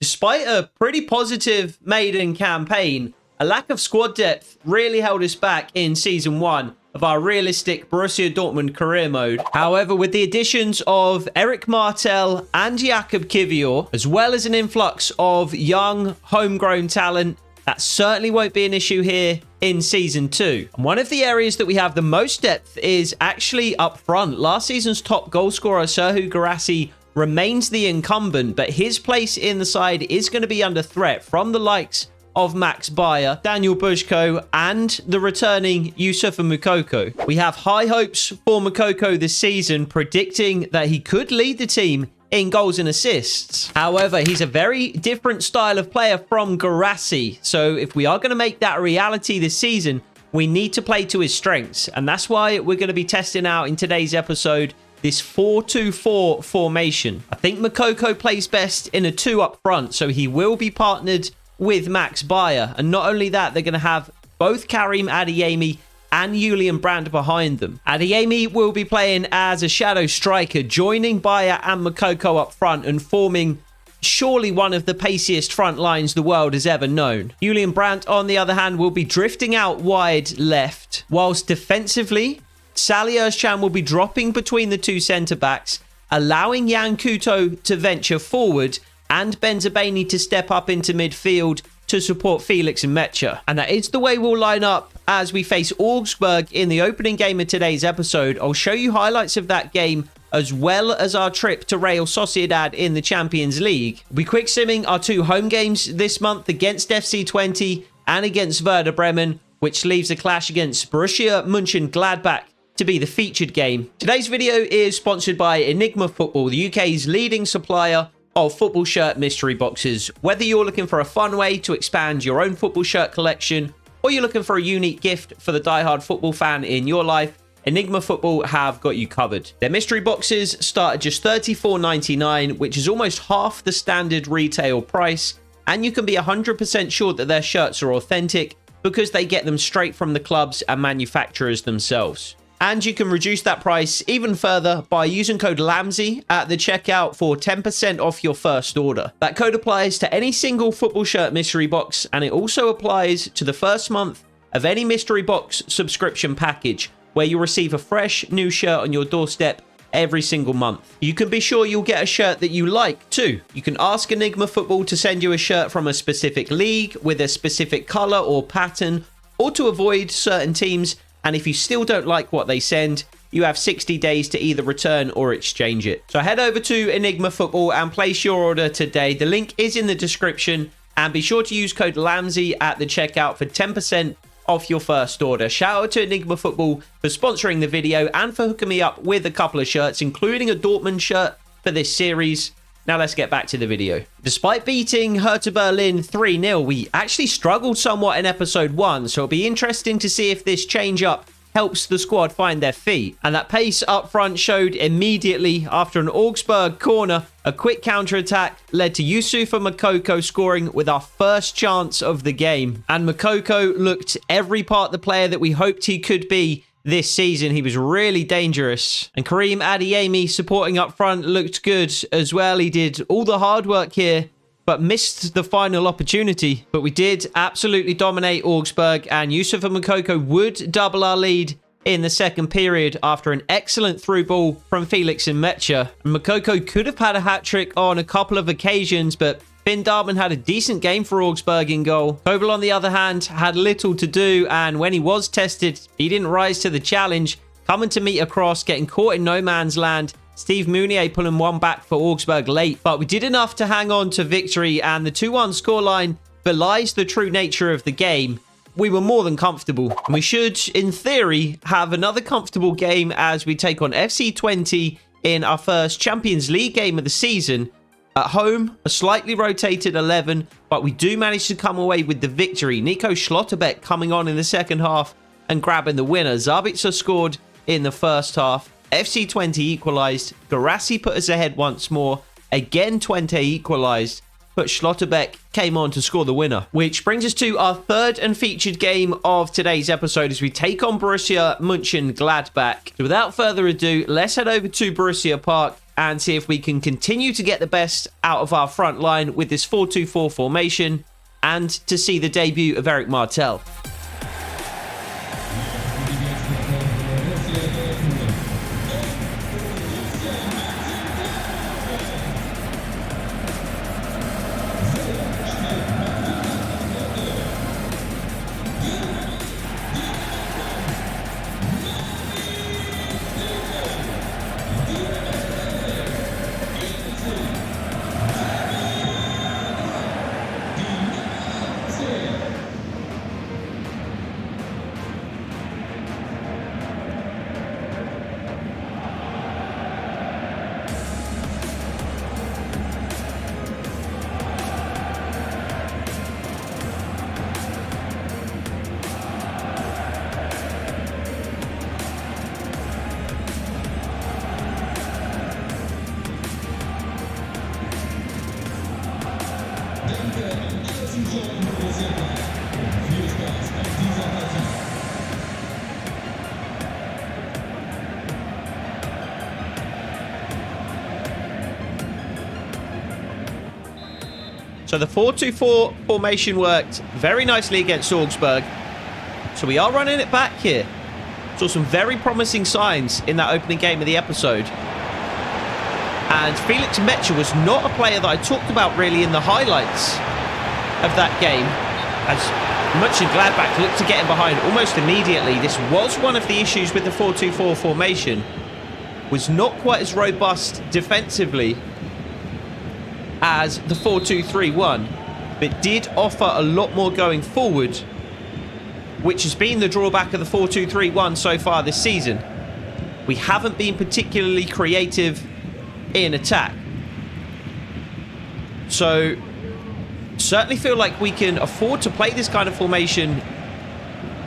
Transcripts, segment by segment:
Despite a pretty positive maiden campaign, a lack of squad depth really held us back in Season 1 of our realistic Borussia Dortmund career mode. However, with the additions of Eric Martel and Jakub Kiwior, as well as an influx of young, homegrown talent, that certainly won't be an issue here in Season 2. And one of the areas that we have the most depth is actually up front. Last season's top goal scorer, Serhou Guirassy, remains the incumbent, but his place in the side is going to be under threat from the likes of Max Bayer, Daniel Buzzko, and the returning Youssoufa Moukoko. We have high hopes for Moukoko this season, predicting that he could lead the team in goals and assists. However, he's a very different style of player from Guirassy, so if we are going to make that a reality this season, we need to play to his strengths, and that's why we're going to be testing out in today's episode this 4-2-4 formation. I think Moukoko plays best in a 2 up front, so he will be partnered with Max Bayer. And not only that, they're going to have both Karim Adeyemi and Julian Brandt behind them. Adeyemi will be playing as a shadow striker, joining Bayer and Moukoko up front and forming surely one of the paciest front lines the world has ever known. Julian Brandt, on the other hand, will be drifting out wide left, whilst defensively, Salih Özcan will be dropping between the two centre-backs, allowing Yan Couto to venture forward and Benzebaini to step up into midfield to support Felix and Mecha. And that is the way we'll line up as we face Augsburg in the opening game of today's episode. I'll show you highlights of that game as well as our trip to Real Sociedad in the Champions League. We'll be quick simming our 2 home games this month against FC20 and against Werder Bremen, which leaves a clash against Borussia Mönchengladbach to be the featured game. Today's video is sponsored by Enigma Football, the UK's leading supplier of football shirt mystery boxes. Whether you're looking for a fun way to expand your own football shirt collection, or you're looking for a unique gift for the diehard football fan in your life, Enigma Football have got you covered. Their mystery boxes start at just $34.99, which is almost half the standard retail price, and you can be 100% sure that their shirts are authentic because they get them straight from the clubs and manufacturers themselves. And you can reduce that price even further by using code LAMBZY at the checkout for 10% off your first order. That code applies to any single football shirt mystery box, and it also applies to the first month of any mystery box subscription package, where you'll receive a fresh new shirt on your doorstep every single month. You can be sure you'll get a shirt that you like too. You can ask Enigma Football to send you a shirt from a specific league with a specific color or pattern, or to avoid certain teams. And if you still don't like what they send, you have 60 days to either return or exchange it. So head over to Enigma Football and place your order today. The link is in the description, and be sure to use code LAMBZY at the checkout for 10% off your first order. Shout out to Enigma Football for sponsoring the video and for hooking me up with a couple of shirts, including a Dortmund shirt for this series. Now let's get back to the video. Despite beating Hertha Berlin 3-0, we actually struggled somewhat in episode 1, so it'll be interesting to see if this change-up helps the squad find their feet. And that pace up front showed immediately after an Augsburg corner. A quick counter-attack led to Youssoufa Moukoko scoring with our first chance of the game. And Moukoko looked every part the player that we hoped he could be this season. He was really dangerous. And Karim Adeyemi supporting up front looked good as well. He did all the hard work here, but missed the final opportunity. But we did absolutely dominate Augsburg, and Youssoufa Moukoko would double our lead in the second period after an excellent through ball from Felix and Mecha. And Moukoko could have had a hat-trick on a couple of occasions, but Finn Darman had a decent game for Augsburg in goal. Koval, on the other hand, had little to do, and when he was tested, he didn't rise to the challenge, coming to meet a cross, getting caught in no man's land. Steve Mounier pulling one back for Augsburg late, but we did enough to hang on to victory, and the 2-1 scoreline belies the true nature of the game. We were more than comfortable, and we should, in theory, have another comfortable game as we take on FC20 in our first Champions League game of the season. At home, a slightly rotated 11, but we do manage to come away with the victory. Nico Schlotterbeck coming on in the second half and grabbing the winner. Zabitzer scored in the first half. FC20 equalised. Guirassy put us ahead once more. Again, Twente equalised, but Schlotterbeck came on to score the winner. Which brings us to our third and featured game of today's episode as we take on Borussia Mönchengladbach. So without further ado, let's head over to Borussia Park and see if we can continue to get the best out of our front line with this 4-2-4 formation and to see the debut of Eric Martel. So the 4-2-4 formation worked very nicely against Augsburg. So we are running it back here. Saw some very promising signs in that opening game of the episode. And Felix Metscher was not a player that I talked about really in the highlights of that game. As Mönchengladbach looked to get him behind almost immediately. This was one of the issues with the 4-2-4 formation. Was not quite as robust defensively as the 4-2-3-1, but did offer a lot more going forward, which has been the drawback of the 4-2-3-1 so far this season. We haven't been particularly creative in attack. So, certainly feel like we can afford to play this kind of formation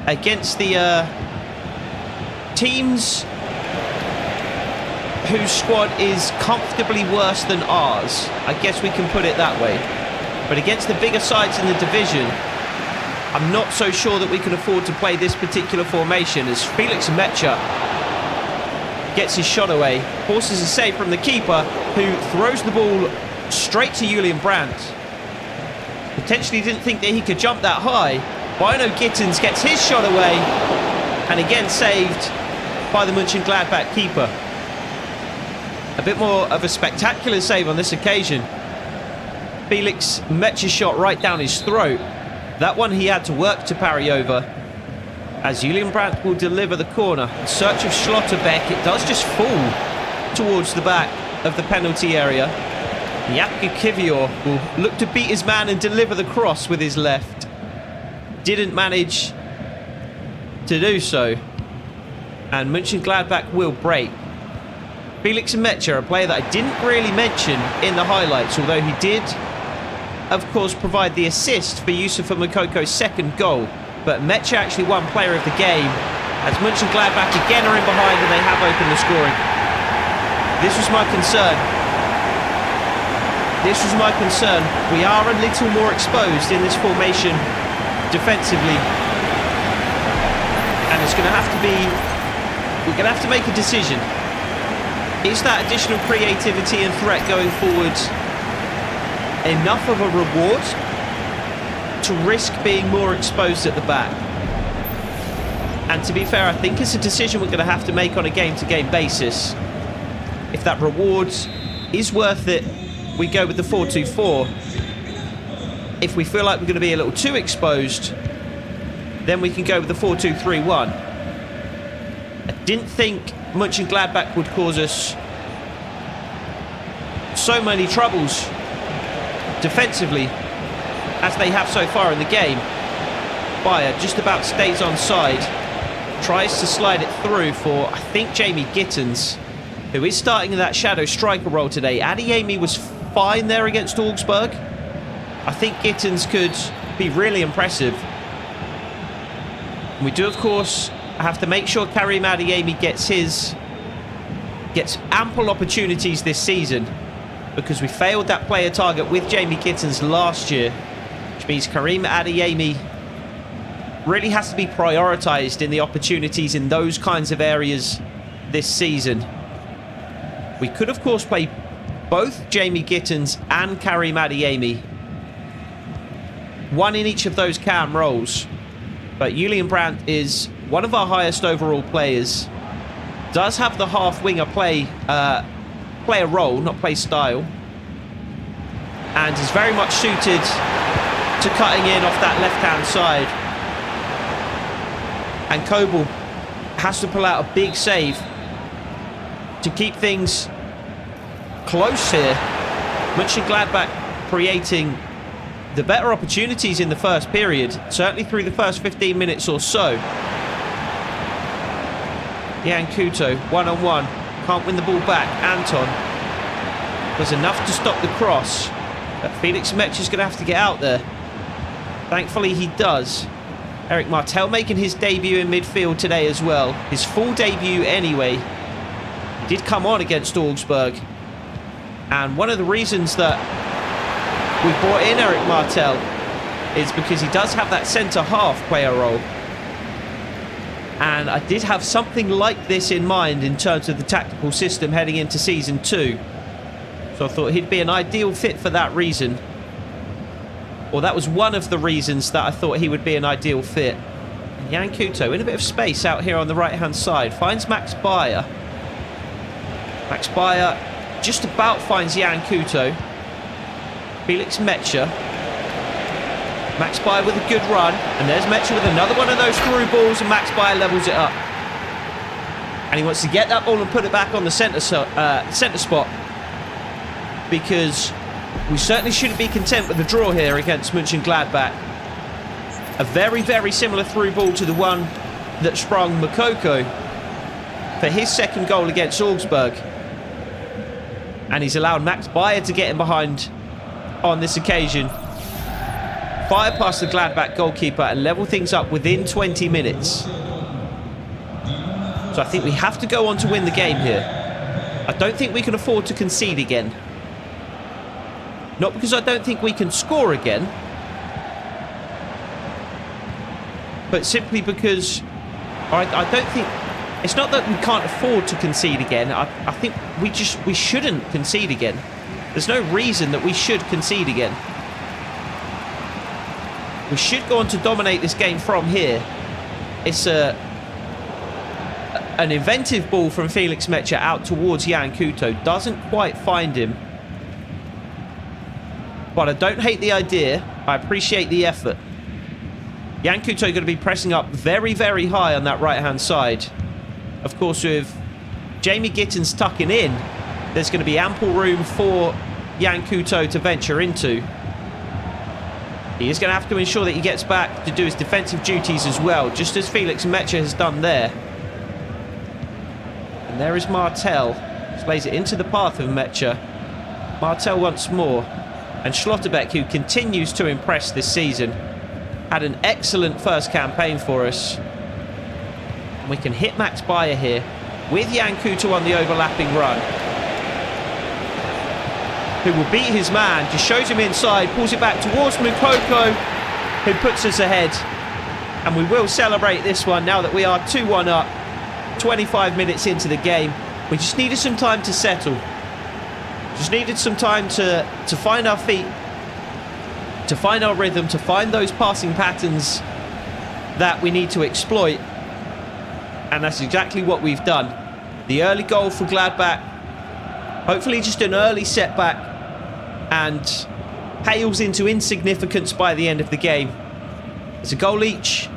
against the teams whose squad is comfortably worse than ours. I guess we can put it that way. But against the bigger sides in the division, I'm not so sure that we can afford to play this particular formation, as Felix Metscher gets his shot away, forces a save from the keeper, who throws the ball straight to Julian Brandt. Potentially didn't think that he could jump that high. Bino Gittens gets his shot away, and again saved by the Mönchengladbach keeper. A bit more of a spectacular save on this occasion. Felix Metscher's shot right down his throat. That one he had to work to parry over, as Julian Brandt will deliver the corner. In search of Schlotterbeck, it does just fall towards the back of the penalty area. Yapke Kivior will look to beat his man and deliver the cross with his left. Didn't manage to do so. And Mönchengladbach will break. Felix Metscher, a player that I didn't really mention in the highlights, although he did, of course, provide the assist for Yusufa Moukko's second goal. But Metscher actually won player of the game, as Mönchengladbach again are in behind and they have opened the scoring. This was my concern. This was my concern. We are a little more exposed in this formation defensively. And it's going to have to be... we're going to have to make a decision. Is that additional creativity and threat going forward enough of a reward to risk being more exposed at the back? And to be fair, I think it's a decision we're going to have to make on a game-to-game basis. If that reward is worth it, we go with the 4-2-4. If we feel like we're going to be a little too exposed, then we can go with the 4-2-3-1. I didn't think Mönchengladbach would cause us so many troubles defensively as they have so far in the game. Bayer just about stays on side, tries to slide it through for, I think, Jamie Gittens, who is starting in that shadow striker role today. Adeyemi was fine there against Augsburg. I think Gittens could be really impressive. And we do, of course, have to make sure Karim Adeyemi gets ample opportunities this season, because we failed that player target with Jamie Gittens last year, which means Karim Adeyemi really has to be prioritised in the opportunities in those kinds of areas this season. We could, of course, play both Jamie Gittins and Karim Adeyemi. One in each of those cam roles. But Julian Brandt is one of our highest overall players. Does have the half-winger player role, not play style. And is very much suited to cutting in off that left-hand side. And Kobel has to pull out a big save to keep things close here. Mönchengladbach creating the better opportunities in the first period, certainly through the first 15 minutes or so. Jan Couto, one-on-one, can't win the ball back. Anton does enough to stop the cross, but Felix Metscher is going to have to get out there. Thankfully he does. Eric Martel making his debut in midfield today as well. His full debut anyway. He did come on against Augsburg. And one of the reasons that we brought in Eric Martel is because he does have that centre-half player role. And I did have something like this in mind in terms of the tactical system heading into Season 2. So I thought he'd be an ideal fit for that reason. Or that was one of the reasons that I thought he would be an ideal fit. And Jan Couto in a bit of space out here on the right-hand side. Finds Max Bayer. Max Bayer just about finds Jan Couto. Felix Metscher. Max Bayer with a good run. And there's Metscher with another one of those through balls. And Max Bayer levels it up. And he wants to get that ball and put it back on the centre spot. Because we certainly shouldn't be content with the draw here against Mönchengladbach. A very, very similar through ball to the one that sprung Moukoko for his second goal against Augsburg. And he's allowed Max Bayer to get in behind on this occasion. Fire past the Gladbach goalkeeper and level things up within 20 minutes. So I think we have to go on to win the game here. I don't think we can afford to concede again. Not because I don't think we can score again, but simply because I don't think... It's not that we can't afford to concede again. I think we shouldn't concede again. There's no reason that we should concede again. We should go on to dominate this game from here. It's an inventive ball from Felix Metscher out towards Jan Couto. Doesn't quite find him. But I don't hate the idea. I appreciate the effort. Jan Couto going to be pressing up very, very high on that right-hand side. Of course, with Jamie Gittins tucking in, there's going to be ample room for Jan Couto to venture into. He is going to have to ensure that he gets back to do his defensive duties as well, just as Felix Metscher has done there. And there is Martel. Plays it into the path of Metscher. Martel once more. And Schlotterbeck, who continues to impress this season, had an excellent first campaign for us. And we can hit Max Bayer here with Jan Couto on the overlapping run. Who will beat his man, just shows him inside, pulls it back towards Moukoko, who puts us ahead. And we will celebrate this one now that we are 2-1 up, 25 minutes into the game. We just needed some time to settle. Just needed some time to find our feet, to find our rhythm, to find those passing patterns that we need to exploit. And that's exactly what we've done. The early goal for Gladbach, hopefully just an early setback, and pales into insignificance by the end of the game. It's a goal each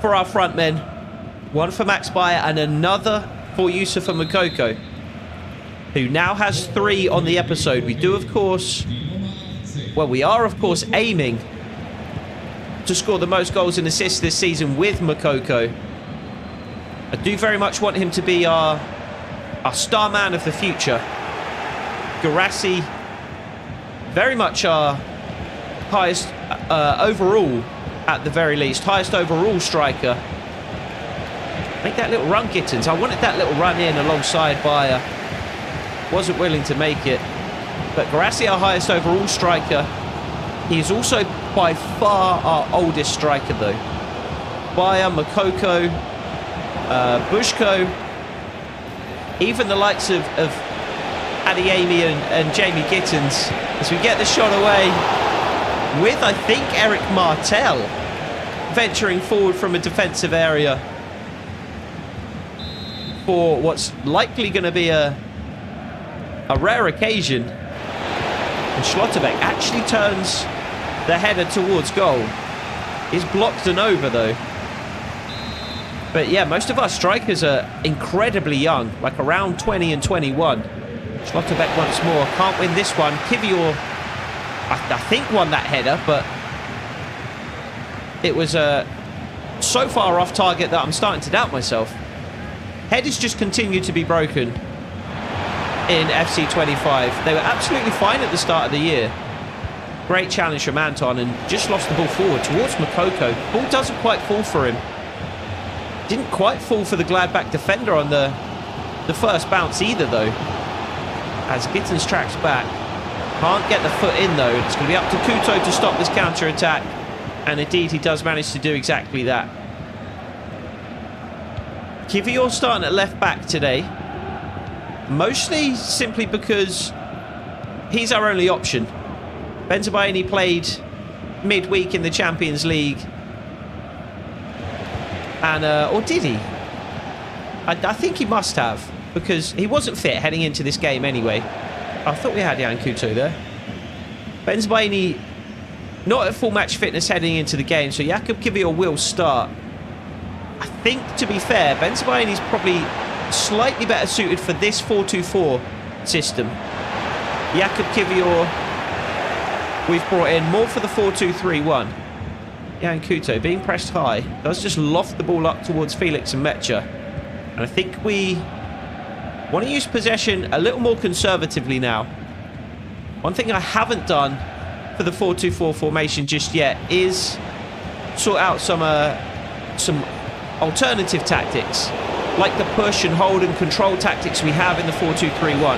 for our front men. One for Max Bayer and another for Youssoufa Moukoko, who now has 3 on the episode. We do, of course... Well, we are, of course, aiming to score the most goals and assists this season with Moukoko. I do very much want him to be our star man of the future. Guirassy, very much our highest overall, at the very least. Highest overall striker. Make that little run, Gittins. I wanted that little run in alongside Bayer. Wasn't willing to make it. But Guirassy, our highest overall striker. He is also by far our oldest striker, though. Bayer, Moukoko, Buzzko, even the likes of Adeyemi and Jamie Gittins as we get the shot away with, I think, Eric Martel venturing forward from a defensive area for what's likely going to be a rare occasion. And Schlotterbeck actually turns the header towards goal. He's blocked and over, though. But yeah, most of our strikers are incredibly young, like around 20 and 21. Schlotterbeck once more. Can't win this one. Kivior, I think, won that header, but it was so far off target that I'm starting to doubt myself. Headers just continue to be broken in FC 25. They were absolutely fine at the start of the year. Great challenge from Anton and just lost the ball forward towards Makoko. Ball doesn't quite fall for him. Didn't quite fall for the Gladbach defender on the first bounce either, though. As Gittins tracks back. Can't get the foot in, though. It's going to be up to Kuto to stop this counter-attack. And indeed, he does manage to do exactly that. Kivior starting at left-back today. Mostly simply because he's our only option. Benzabaini played midweek in the Champions League. And, or did he? I think he must have, because he wasn't fit heading into this game anyway. I thought we had Jan Kuto there. Benzabaini not at full match fitness heading into the game, so Jakub Kivior will start. I think, to be fair, Benzabaini is probably slightly better suited for this 4-2-4 system. Jakub Kivior, we've brought in more for the 4-2-3-1. Jan Kuto being pressed high does just loft the ball up towards Felix and Mecha. And I think we want to use possession a little more conservatively now. One thing I haven't done for the 4-2-4 formation just yet is sort out some alternative tactics, like the push and hold and control tactics we have in the 4-2-3-1.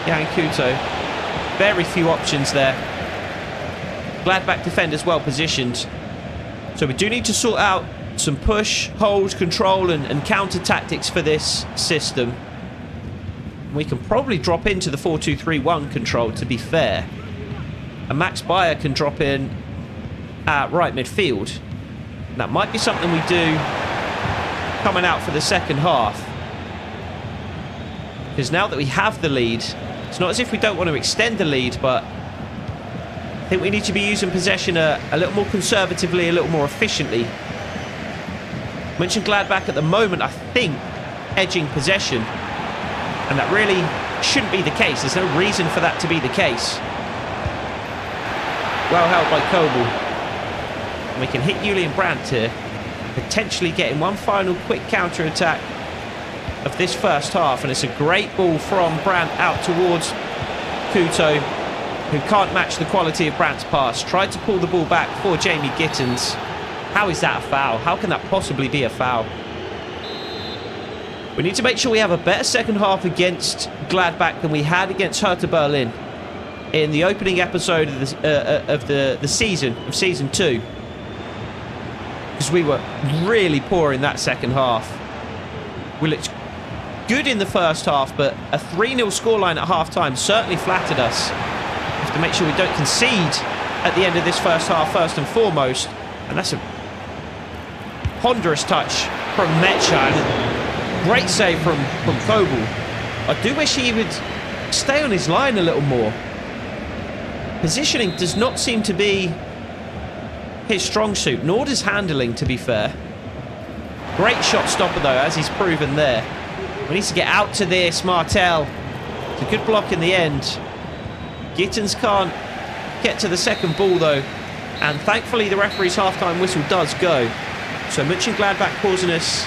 Jan Kuto, very few options there. Gladbach defenders well positioned. So we do need to sort out some push, hold, control and counter tactics for this system. We can probably drop into the 4-2-3-1 control, to be fair. And Max Bayer can drop in at right midfield. That might be something we do coming out for the second half. Because now that we have the lead, it's not as if we don't want to extend the lead, but I think we need to be using possession a little more conservatively, a little more efficiently. Mentioned Gladbach at the moment, I think, edging possession. And that really shouldn't be the case. There's no reason for that to be the case. Well held by Kobel. And we can hit Julian Brandt here. Potentially getting one final quick counter-attack of this first half. And it's a great ball from Brandt out towards Kuto, who can't match the quality of Brandt's pass. Tried to pull the ball back for Jamie Gittins. How is that a foul? How can that possibly be a foul? We need to make sure we have a better second half against Gladbach than we had against Hertha Berlin in the opening episode of the season, of Season 2. Because we were really poor in that second half. We looked good in the first half, but a 3-0 scoreline at half-time certainly flattered us. We have to make sure we don't concede at the end of this first half, first and foremost. And that's a ponderous touch from Mecha. Great save from Kobel. I do wish he would stay on his line a little more. Positioning does not seem to be his strong suit, nor does handling, to be fair. Great shot stopper, though, as he's proven there. We need to get out to this, Martel. It's a good block in the end. Gittins can't get to the second ball, though. And thankfully, the referee's half-time whistle does go. So Mönchengladbach causing us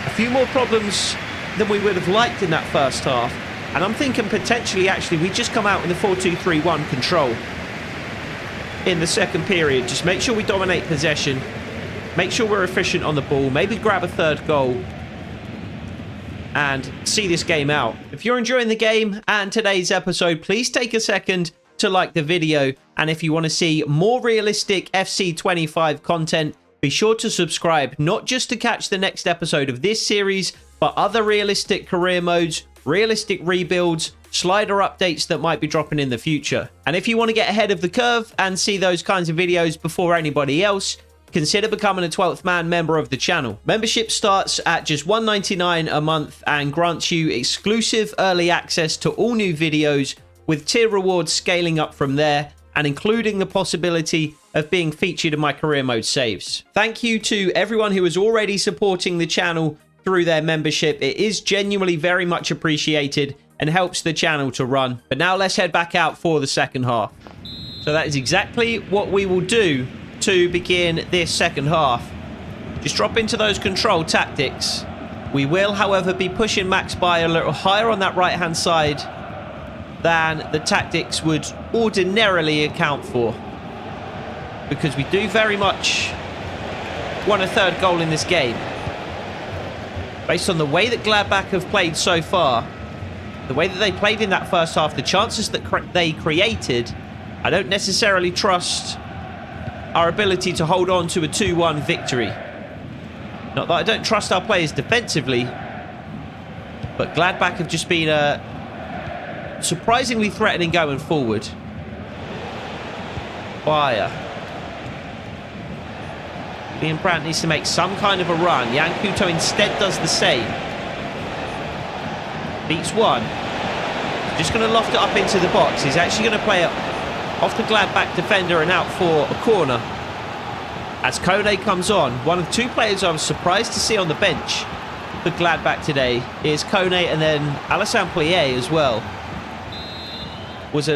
a few more problems than we would have liked in that first half. And I'm thinking potentially, actually, we just come out in the 4-2-3-1 control in the second period. Just make sure we dominate possession. Make sure we're efficient on the ball. Maybe grab a third goal. And see this game out. If you're enjoying the game and today's episode, please take a second to like the video. And if you want to see more realistic FC 25 content, be sure to subscribe, not just to catch the next episode of this series, but other realistic career modes, realistic rebuilds, slider updates that might be dropping in the future. And if you want to get ahead of the curve and see those kinds of videos before anybody else, consider becoming a 12th man member of the channel. Membership starts at just $1.99 a month and grants you exclusive early access to all new videos, with tier rewards scaling up from there and including the possibility of being featured in my career mode saves. Thank you to everyone who is already supporting the channel through their membership. It is genuinely very much appreciated and helps the channel to run. But now let's head back out for the second half. So that is exactly what we will do to begin this second half. Just drop into those control tactics. We will, however, be pushing Max by a little higher on that right hand side than the tactics would ordinarily account for, because we do very much want a third goal in this game. Based on the way that Gladbach have played so far, the way that they played in that first half, the chances that they created, I don't necessarily trust our ability to hold on to a 2-1 victory. Not that I don't trust our players defensively, but Gladbach have just been surprisingly threatening going forward. Fire. Ian Brandt needs to make some kind of a run. Jan Couto instead does the same. Beats one. Just going to loft it up into the box. He's actually going to play it off the Gladbach defender and out for a corner. As Kone comes on, one of the two players I was surprised to see on the bench for Gladbach today is Kone, and then Alassane Pléa as well. Was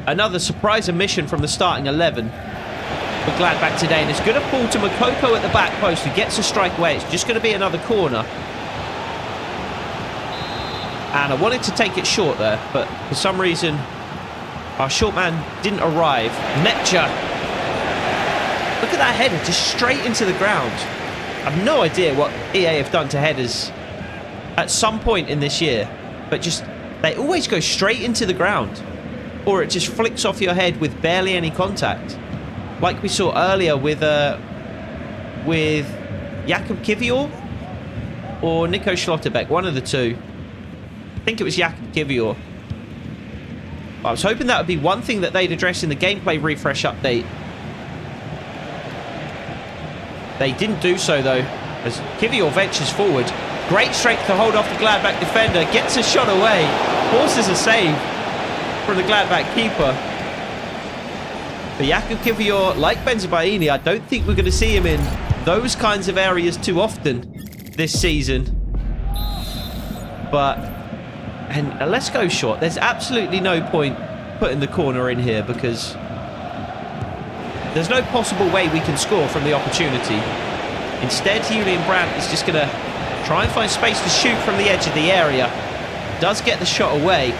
another surprise omission from the starting 11 for Gladbach today. And it's going to fall to Makoko at the back post, who gets a strike away. It's just going to be another corner. And I wanted to take it short there, but for some reason our short man didn't arrive. Metcha. Look at that header, just straight into the ground. I have no idea what EA have done to headers at some point in this year, but just they always go straight into the ground, or it just flicks off your head with barely any contact, like we saw earlier with Jakub Kivior or Nico Schlotterbeck, one of the two. I think it was Jakub Kivior. I was hoping that would be one thing that they'd address in the gameplay refresh update. They didn't do so, though, as Kivior ventures forward. Great strength to hold off the Gladbach defender. Gets a shot away. Forces a save from the Gladbach keeper. But Jakub Kivior, like Benzibaini, I don't think we're going to see him in those kinds of areas too often this season. But, and let's go short. There's absolutely no point putting the corner in here, because there's no possible way we can score from the opportunity. Instead, Julian Brandt is just going to try and find space to shoot from the edge of the area. Does get the shot away.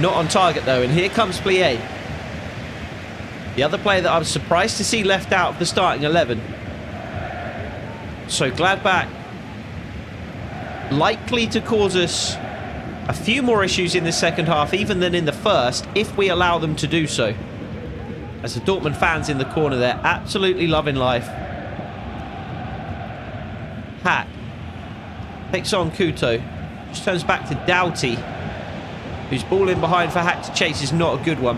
Not on target, though. And here comes Pléa, the other player that I was surprised to see left out of the starting 11. So Gladbach likely to cause us a few more issues in the second half, even than in the first, if we allow them to do so. As the Dortmund fans in the corner, they're absolutely loving life. Hack takes on Couto. Just turns back to Doughty, who's ball in behind for Hack to chase. Is not a good one.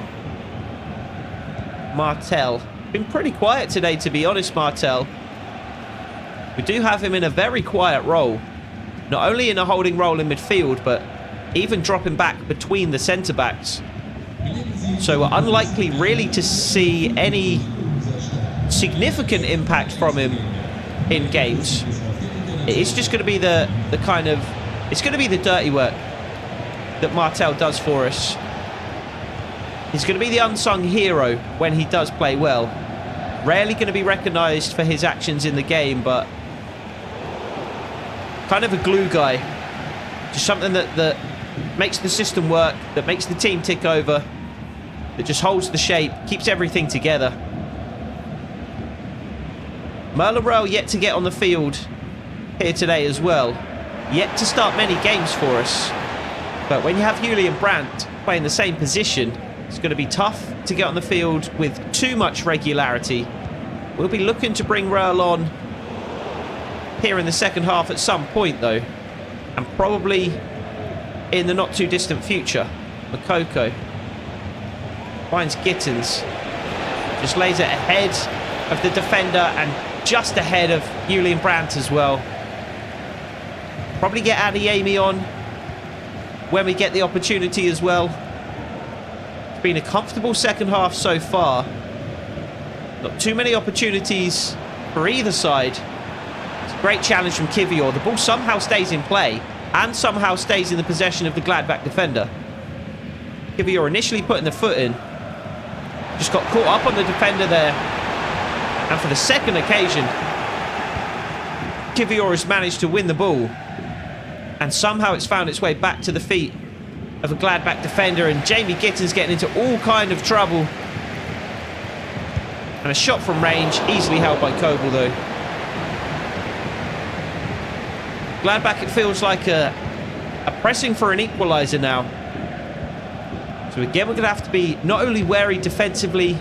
Martel. Been pretty quiet today, to be honest, Martel. We do have him in a very quiet role. Not only in a holding role in midfield, but even dropping back between the centre-backs. So we're unlikely really to see any significant impact from him in games. It's just going to be the kind of... It's going to be the dirty work that Martel does for us. He's going to be the unsung hero when he does play well. Rarely going to be recognised for his actions in the game, but kind of a glue guy. Just something that makes the system work, that makes the team tick over, that just holds the shape, keeps everything together. Merle yet to get on the field here today as well. Yet to start many games for us. But when you have Julian Brandt playing the same position, it's going to be tough to get on the field with too much regularity. We'll be looking to bring Merle on here in the second half at some point, though. And probably in the not too distant future. Moukoko finds Gittins. Just lays it ahead of the defender and just ahead of Julian Brandt as well. Probably get Adeyemi on when we get the opportunity as well. It's been a comfortable second half so far. Not too many opportunities for either side. It's a great challenge from Kivior. The ball somehow stays in play and somehow stays in the possession of the Gladbach defender. Kivior initially putting the foot in. Just got caught up on the defender there. And for the second occasion, Kivior has managed to win the ball. And somehow it's found its way back to the feet of a Gladbach defender. And Jamie Gittins getting into all kind of trouble. And a shot from range, easily held by Kobel though. Gladbach, it feels like a pressing for an equaliser now. So again, we're going to have to be not only wary defensively,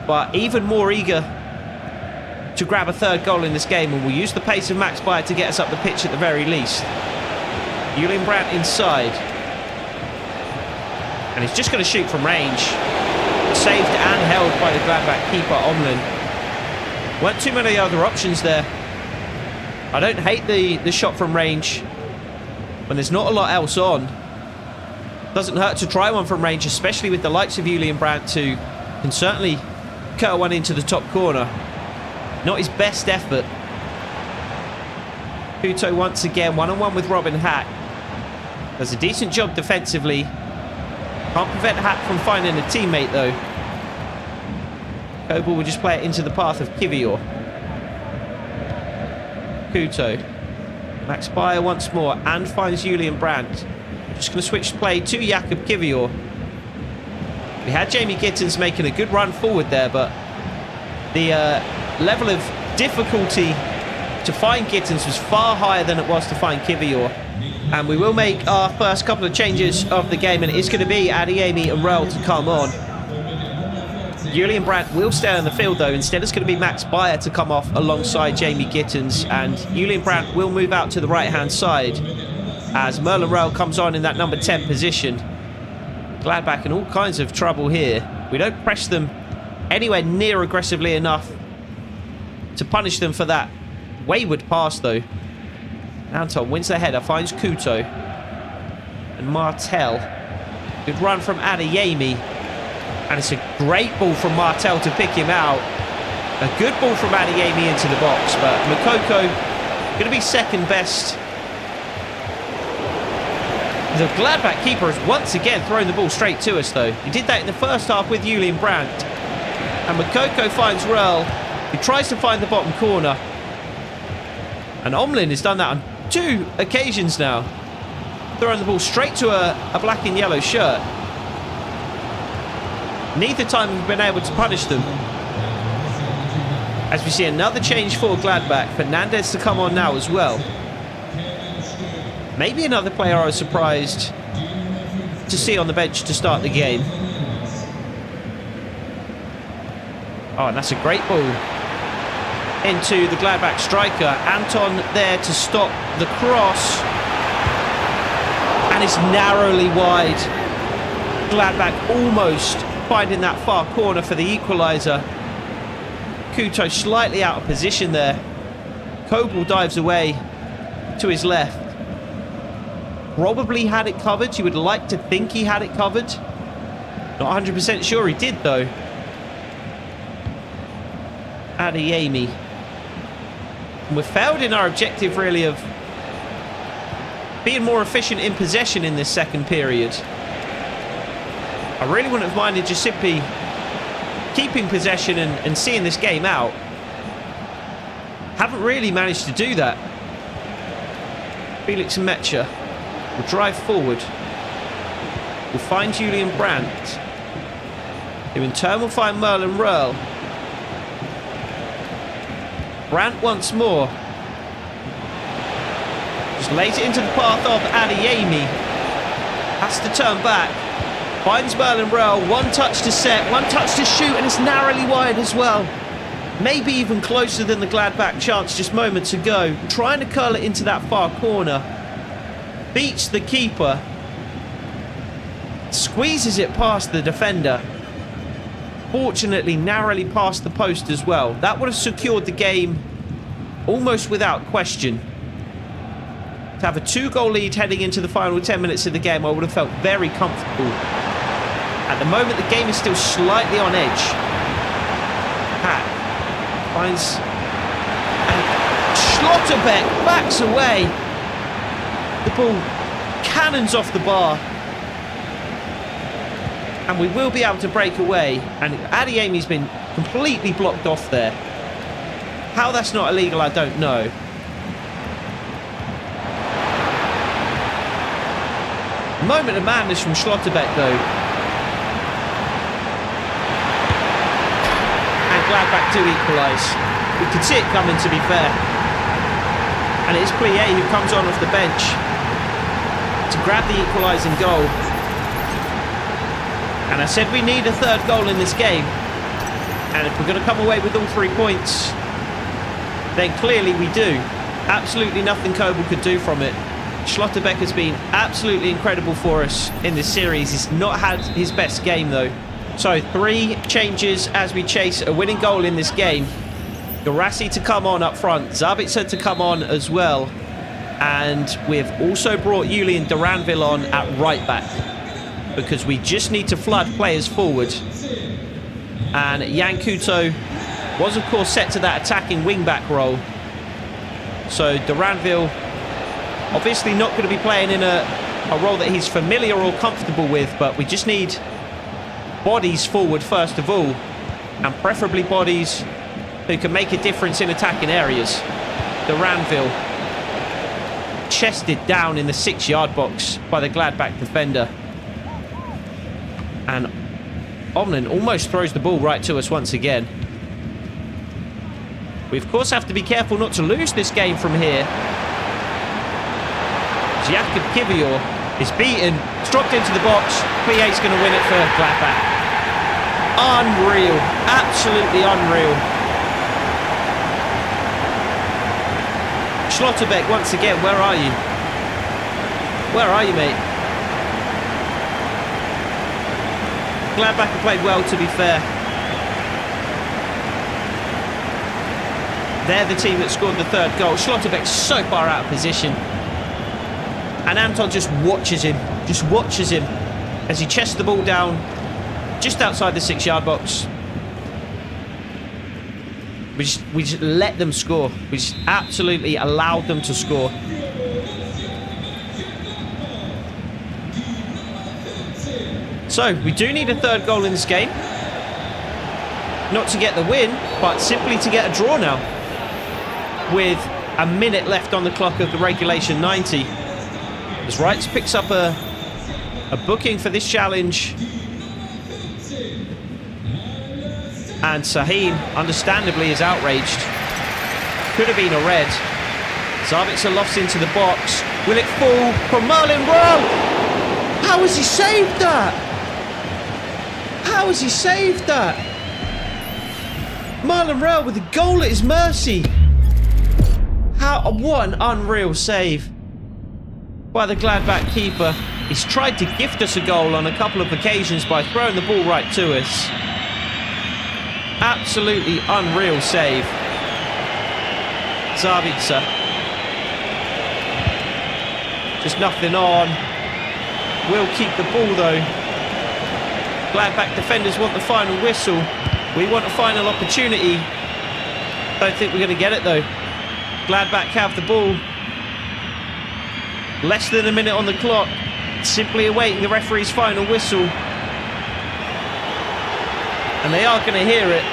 but even more eager to grab a third goal in this game. And we'll use the pace of Max Bayer to get us up the pitch at the very least. Julian Brandt inside. And he's just going to shoot from range. Saved and held by the Gladbach keeper, Omlin. Weren't too many other options there. I don't hate the shot from range when there's not a lot else on. Doesn't hurt to try one from range, especially with the likes of Julian Brandt, who can certainly cut one into the top corner. Not his best effort. Couto once again, one-on-one with Robin Hack. Does a decent job defensively. Can't prevent Hack from finding a teammate though. Kobel will just play it into the path of Kivior. Couto. Max Bayer once more and finds Julian Brandt. Just going to switch play to Jakub Kivior. We had Jamie Gittins making a good run forward there, but the level of difficulty to find Gittins was far higher than it was to find Kivior. And we will make our first couple of changes of the game, and it is going to be Adeyemi and Rel to come on. Julian Brandt will stay on the field though. Instead it's going to be Max Bayer to come off alongside Jamie Gittins, and Julian Brandt will move out to the right hand side as Merlin Rel comes on in that number 10 position. Gladbach in all kinds of trouble here. We don't press them anywhere near aggressively enough to punish them for that wayward pass though. Anton wins the header, finds Couto and Martel. Good run from Adeyemi. And it's a great ball from Martel to pick him out. A good ball from Adeyemi into the box, but Moukoko going to be second best. The Gladbach keeper has once again thrown the ball straight to us though. He did that in the first half with Julian Brandt. And Moukoko finds Rel. He tries to find the bottom corner. And Omlin has done that on 2 occasions now. Throwing the ball straight to a black and yellow shirt. Neither time we've been able to punish them. As we see another change for Gladbach. Fernandez to come on now as well. Maybe another player I was surprised to see on the bench to start the game. Oh, and that's a great ball into the Gladbach striker. Anton there to stop the cross. And it's narrowly wide. Gladbach almost finding that far corner for the equaliser. Couto slightly out of position there. Kobel dives away to his left. Probably had it covered. You would like to think he had it covered. Not 100% sure he did though. Adeyemi. And we've failed in our objective really of being more efficient in possession in this second period. I really wouldn't have minded just simply keeping possession and seeing this game out. Haven't really managed to do that. Felix Mecha will drive forward. We'll find Julian Brandt, who in turn will find Merlin Rel. Brandt once more. Just lays it into the path of Adeyemi. Has to turn back. Finds Merlin Rel. One touch to set, one touch to shoot, and it's narrowly wide as well. Maybe even closer than the Gladbach chance just moments ago. Trying to curl it into that far corner. beats the keeper, squeezes it past the defender. Fortunately, narrowly past the post as well. That would have secured the game almost without question. To have a 2-goal lead heading into the final 10 minutes of the game, I would have felt very comfortable. At the moment, the game is still slightly on edge. Pat finds... and Schlotterbeck backs away. The ball cannons off the bar. And we will be able to break away. And Adeyemi's been completely blocked off there. How that's not illegal, I don't know. Moment of madness from Schlotterbeck, though. And Gladbach do equalise. We could see it coming, to be fair. And it is Plié who comes on off the bench to grab the equalising goal. And I said we need a third goal in this game. And if we're going to come away with all 3 points, then clearly we do. Absolutely nothing Kobel could do from it. Schlotterbeck has been absolutely incredible for us in this series. He's not had his best game, though. So 3 changes as we chase a winning goal in this game. Guirassy to come on up front. Sabitzer to come on as well. And we've also brought Julian Duranville on at right back, because we just need to flood players forward. And Jan Couto was, of course, set to that attacking wing-back role. So Duranville obviously not going to be playing in a role that he's familiar or comfortable with, but we just need bodies forward first of all, and preferably bodies who can make a difference in attacking areas. Duranville chested down in the 6-yard box by the Gladbach defender. And Omlin almost throws the ball right to us once again. We, of course, have to be careful not to lose this game from here. Jakob Kivior is beaten. It's dropped into the box. Plié's going to win it for Gladbach. Unreal. Absolutely unreal. Schlotterbeck, once again, where are you? Where are you, mate? Gladbach have played well, to be fair. They're the team that scored the 3rd goal. Schlotterbeck's so far out of position. And Anton just watches him as he chests the ball down just outside the 6-yard box. We just let them score. We just absolutely allowed them to score. So, we do need a 3rd goal in this game. Not to get the win, but simply to get a draw now. With a minute left on the clock of the regulation 90. As Reitz picks up a booking for this challenge. And Sahin, understandably, is outraged. Could have been a red. Sabitzer lofts into the box. Will it fall from Merlin Rowe? How has he saved that? How has he saved that? Marlon Rowe with a goal at his mercy. What an unreal save by the Gladbach keeper. He's tried to gift us a goal on a couple of occasions by throwing the ball right to us. Absolutely unreal save. Sabitzer. Just nothing on. Will keep the ball though. Gladbach defenders want the final whistle. We want a final opportunity. Don't think we're going to get it though. Gladbach have the ball. Less than a minute on the clock. Simply awaiting the referee's final whistle. And they are going to hear it.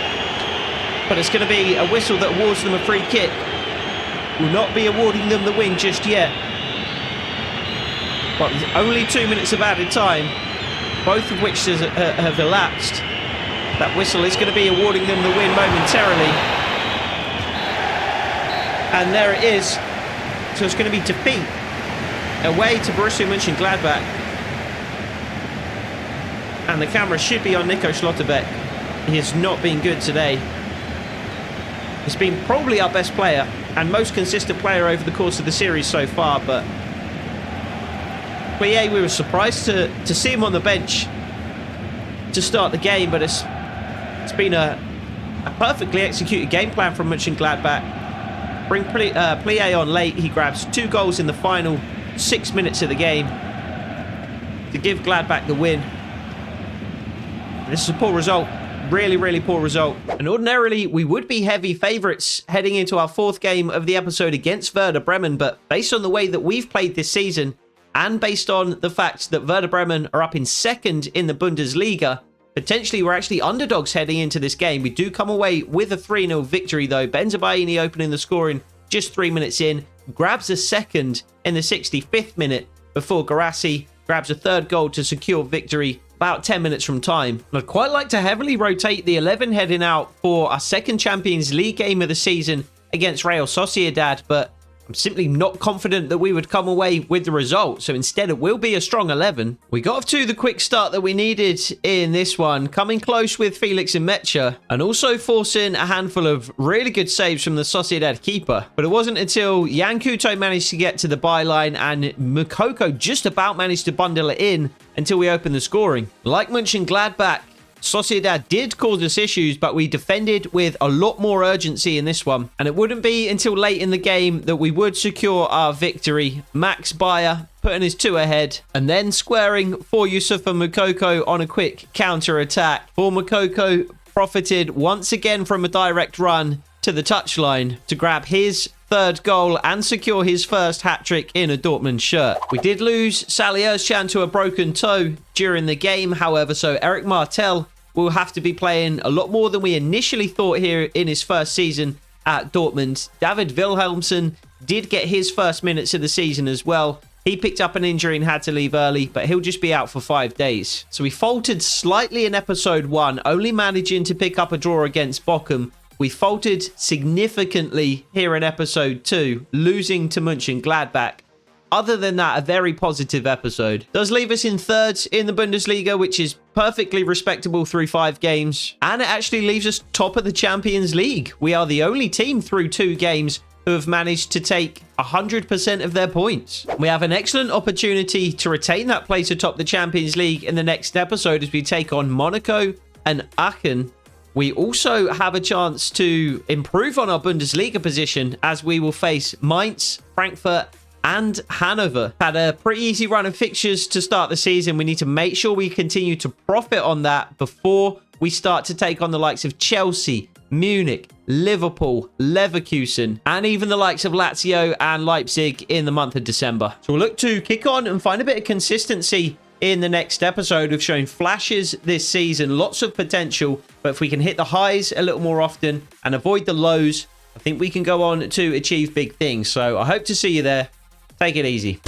But it's going to be a whistle that awards them a free kick. Will not be awarding them the win just yet. But only 2 minutes of added time, both of which have elapsed. That whistle is going to be awarding them the win momentarily. And there it is. So it's going to be defeat away to Borussia Mönchengladbach. And the camera should be on Nico Schlotterbeck. He has not been good today. He's been probably our best player and most consistent player over the course of the series so far, but Plie, we were surprised to see him on the bench to start the game, but it's been a perfectly executed game plan from Mönchengladbach. Bring Plie on late. He grabs 2 goals in the final 6 minutes of the game to give Gladbach the win. This is a poor result. Really, really poor result. And ordinarily, we would be heavy favourites heading into our 4th game of the episode against Werder Bremen, but based on the way that we've played this season, and based on the fact that Werder Bremen are up in 2nd in the Bundesliga, potentially we're actually underdogs heading into this game. We do come away with a 3-0 victory though. LAMBZY opening the scoring just 3 minutes in, grabs a second in the 65th minute before Garassi grabs a 3rd goal to secure victory about 10 minutes from time. I'd quite like to heavily rotate the 11 heading out for our 2nd Champions League game of the season against Real Sociedad, but I'm simply not confident that we would come away with the result, so instead it will be a strong 11. We got off to the quick start that we needed in this one, coming close with Felix and Mecha, and also forcing a handful of really good saves from the Sociedad keeper. But it wasn't until Jan Couto managed to get to the byline and Moukoko just about managed to bundle it in until we opened the scoring. Like Mönchengladbach, Sociedad did cause us issues, but we defended with a lot more urgency in this one. And it wouldn't be until late in the game that we would secure our victory. Max Bayer putting his 2 ahead and then squaring for Yusufa Moukoko on a quick counter-attack. For Moukoko profited once again from a direct run to the touchline to grab his 3rd goal and secure his 1st hat-trick in a Dortmund shirt. We did lose Salih Özcan to a broken toe during the game, however, so Eric Martel will have to be playing a lot more than we initially thought here in his 1st season at Dortmund. David Wilhelmsen did get his 1st minutes of the season as well. He picked up an injury and had to leave early, but he'll just be out for 5 days. So we faltered slightly in episode 1, only managing to pick up a draw against Bochum. We faltered significantly here in episode 2, losing to Mönchengladbach. Other than that, a very positive episode. Does leave us in 3rd in the Bundesliga, which is perfectly respectable through 5 games. And it actually leaves us top of the Champions League. We are the only team through 2 games who have managed to take 100% of their points. We have an excellent opportunity to retain that place atop the Champions League in the next episode as we take on Monaco and Aachen. We also have a chance to improve on our Bundesliga position as we will face Mainz, Frankfurt, and Hanover. Had a pretty easy run of fixtures to start the season. We need to make sure we continue to profit on that before we start to take on the likes of Chelsea, Munich, Liverpool, Leverkusen, and even the likes of Lazio and Leipzig in the month of December. So we'll look to kick on and find a bit of consistency in the next episode. We've shown flashes this season, lots of potential, but if we can hit the highs a little more often and avoid the lows, I think we can go on to achieve big things. So I hope to see you there. Take it easy.